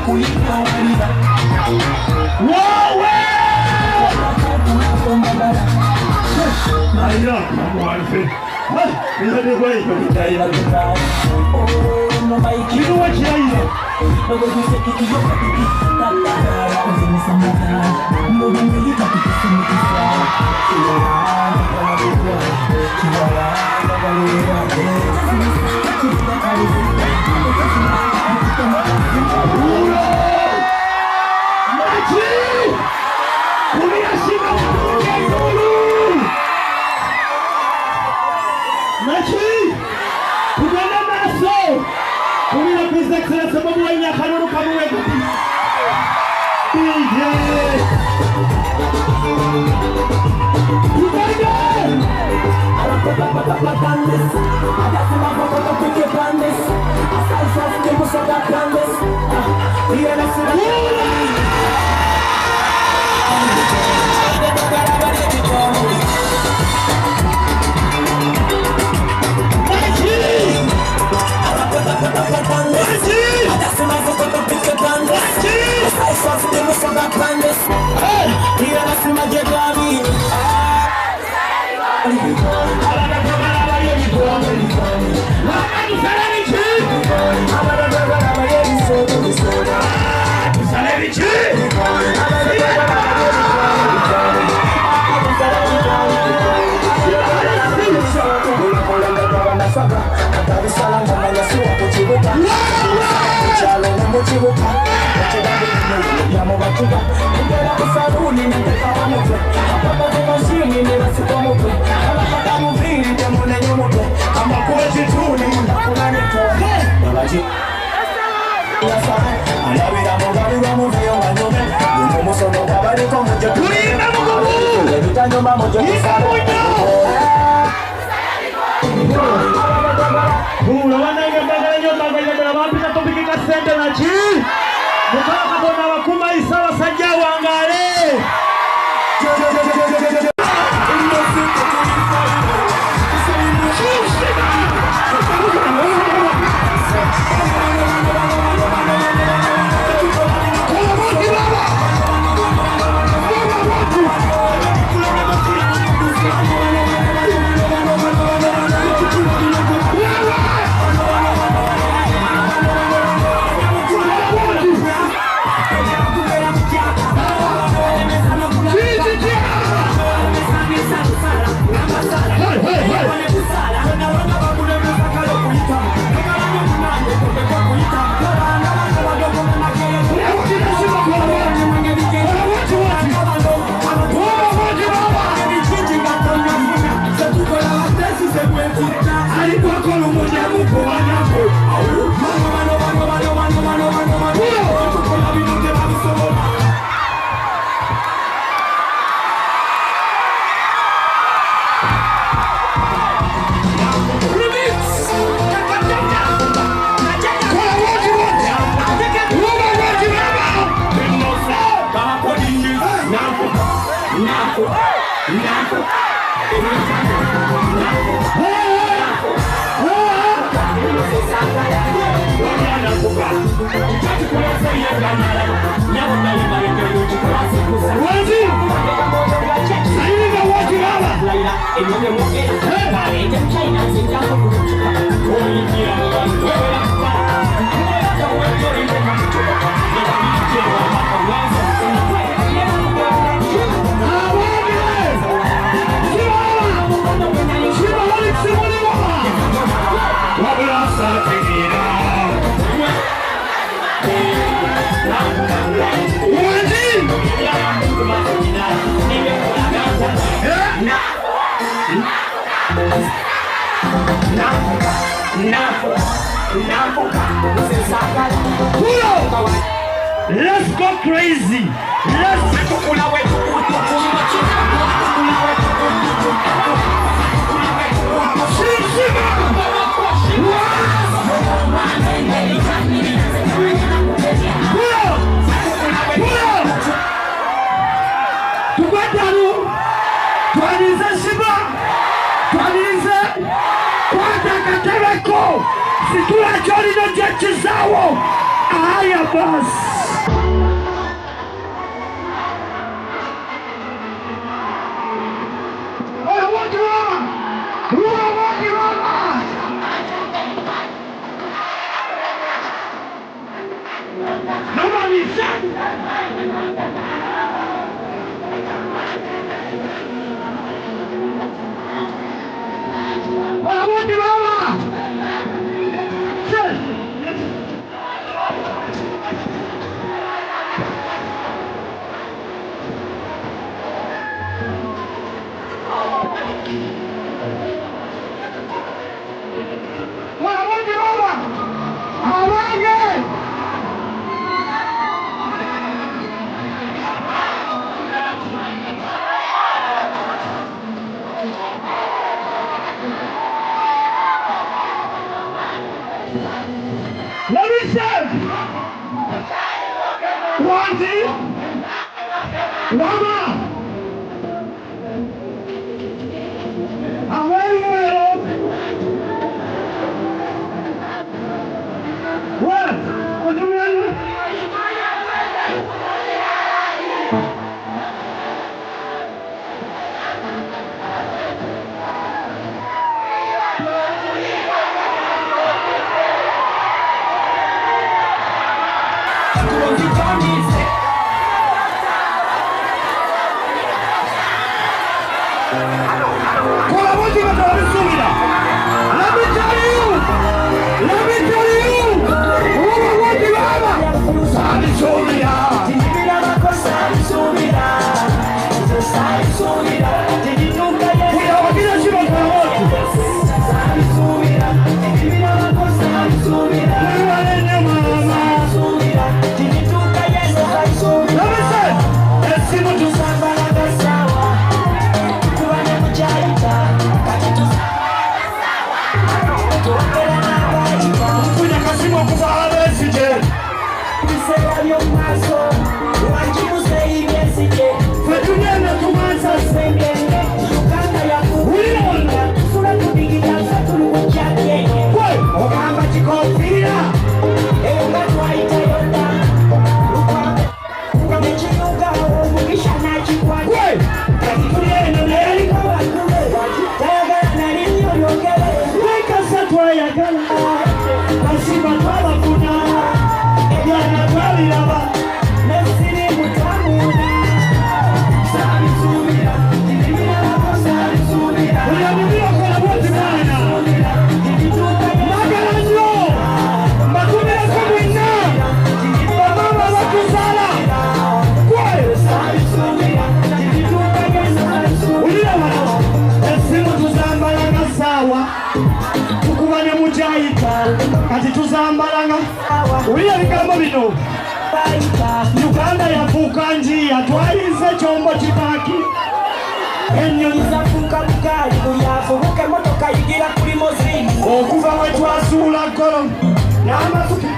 Wewe ayo mwanfe hizo ni kwa hiyo kitaila no mai kitu wa chaila ndio kise kitu yote tatara uzimesamata ndio ndio kitakusimikisa sababu wanya kanunu kamuwe DJ Let's go crazy. Situla Joli no jechi zawo. Aya basi. Let me say, one thing, one more. I'm ready for it. What? What do you mean? Kati tuzambalanga uliya bigambo bino Uganda yafuuka njia twayize kyombo kitaaki ennyonyi zafuuka bugaali buli afubuka emmotoka yigira kuli muzini okuva we twasuula ggolo n'amasuke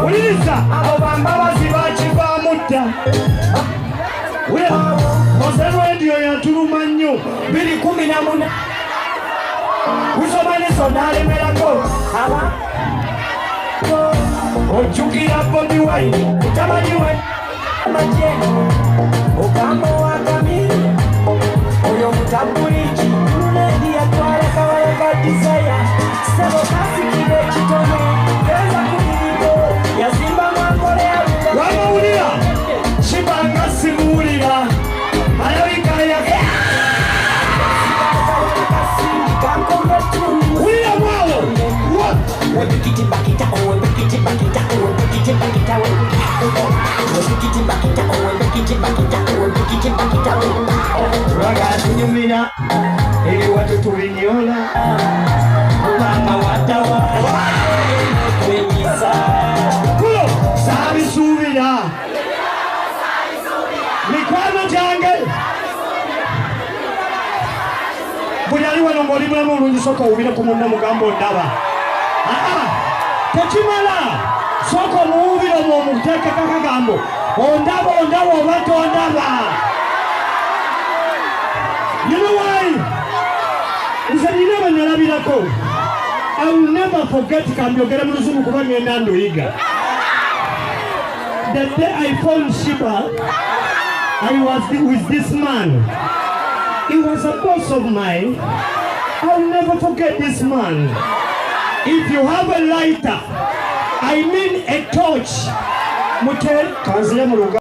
wuliriza abo bambabazi bakivaamu dda Mose rediyo yatuluma nnyo 214 Usomaniso nalemerako aba ojjukira Bobi Wine utamanyiwe amajeno ogambo wagamiri oyo mutabuliki tululedi yatwala kawayaga disaya sebo kasikire ekitone geza kumiriro yazimba mwangole wamawulira kibanga simuwulira ayabikaya Nyumina ili watu tulinyola mama watawa kwenyisa kulo sabi subira mikwano jange buli wano ng'oli mulamu olungi sooka owubire ku munno mugambo ndaba tekimala sooka omuwubire omwo omuteekeko akagambo ondaba oba tondaba. You know why? Nze nina bannalabirako. I will never forget kambyogera mu luzungu kuba ngenda ndoyiga. The day I found Shiba, I was with this man. He was a boss of mine. I will never forget this man. If you have a lighter, I mean a torch, Muteri kanziye mu ruga